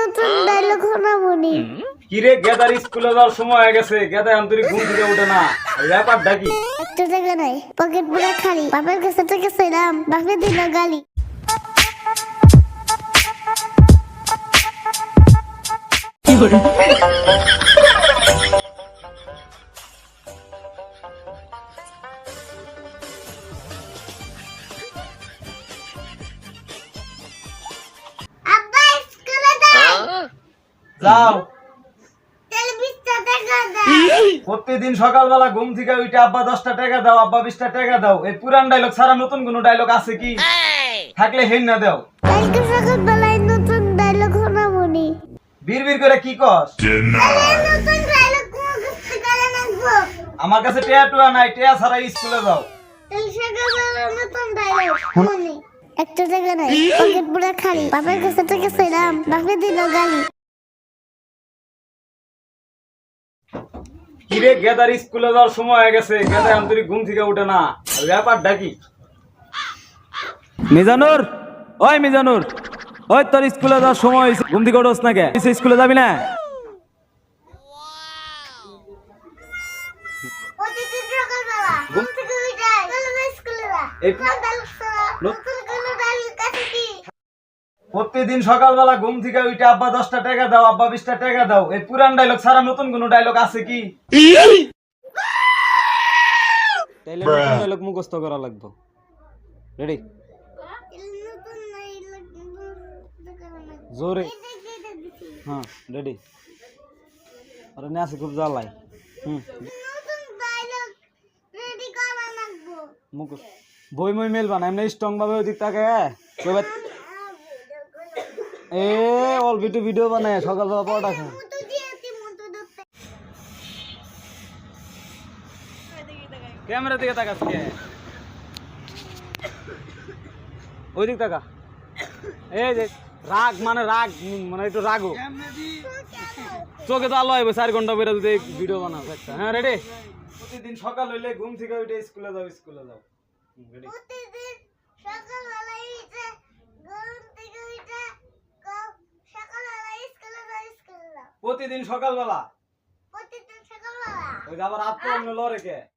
নতুন ডায়লগ শোনাবনি। কিরে গেদার স্কুলে যাওয়ার সময় হয়ে গেছে, গেদা আন্তরিক ঘুম থেকে উঠে না, ব্যাপারটা কি? একটা টাকা নাই, পকেট পুরো খালি। বাপের কাছে টাকা চাইলাম, বাপে দিল গালি। আব্বা স্কুলে যাও। যাও। তাহলে 20 টাকা দাও। প্রতিদিন সকালবেলা ঘুম থেকে উঠে আব্বা 10টা টাকা দাও, আব্বা 20টা টাকা দাও। এই পুরান ডায়লগ ছাড়া নতুন কোনো ডায়লগ আছে কি? থাকলে হেন না দাও। কালকে সকালবেলায় নতুন ডায়লগ শোনাবনি। বিড়বিড় করে কি কস? নতুন ডায়লগ মুখস্থ করে রাখবো। আমার কাছে টেয়া টুয়া নাই, টেয়া ছাড়া স্কুলে যাও। তাহলে সকালবেলা নতুন ডায়লগ শুনি। একটা টাকা নাই, পকেট পুরো খালি। বাপের কাছে টাকা চাইলাম, বাপে দিল গালি। কিরে গেদার স্কুলে যাওয়ার সময় হয়ে গেছে, গেদা আন্তরিক ঘুম থেকে উঠে না, ব্যাপারটা কি? মিজানুর, ওই মিজানুর, ওই তোর স্কুলে যাওয়ার সময় হয়েছে, ঘুম থেকে উঠোস না কে? স্কুলে যাবি না? প্রতিদিন সকালবেলা ঘুম থেকে উঠে চলো স্কুলে যা। এই- ডায়লগ শোনা। নতুন কোন ডায়লগ আছে কি? প্রতিদিন সকালবেলা ঘুম থেকে উঠে আব্বা 10টা টাকা দাও, আব্বা 20টা টাকা দাও। এই পুরান ডায়লগ ছাড়া নতুন কোনো ডায়লগ আছে কি? তাইলে নতুন ডায়লগ মুখস্থ করা লাগবে। রেডি? নতুন ডায়লগ মুখস্থ জোরে। করে দিছি। হ্যাঁ রেডি। আরে নেছে খুব জ্বালাই। নতুন ডায়লগ রেডি করা লাগবো। মুখস্থ বই মই মেলবা না, এমনি স্ট্রং ভাবে ওই দিক তাকে কইবা এ অল ভিডিও বানায় সকালবেলা পড়া খায়। মুতো দিয়েছি, মুতো ধরতে। ক্যামেরা দিকে তাকাস কে? ওই দিক তাকা। এই যে রাগ মানে রাগ মানে একটু রাগো। চোখে তো আলো আইবে 4 ঘন্টা পরে যদি ভিডিও বানাও একটা। হ্যাঁ রেডি? প্রতিদিন সকাল হইলে ঘুম থেকে উঠে স্কুলে যাও, স্কুলে যাও। রেডি? প্রতিদিন সকালবেলা উঠে ঘুম থেকে উঠে সকালবেলা স্কুলে যাও, স্কুলে যাও। প্রতিদিন সকালবেলা প্রতিদিন সকালবেলা ওই যে আবার রাত পড়লে লরে কে?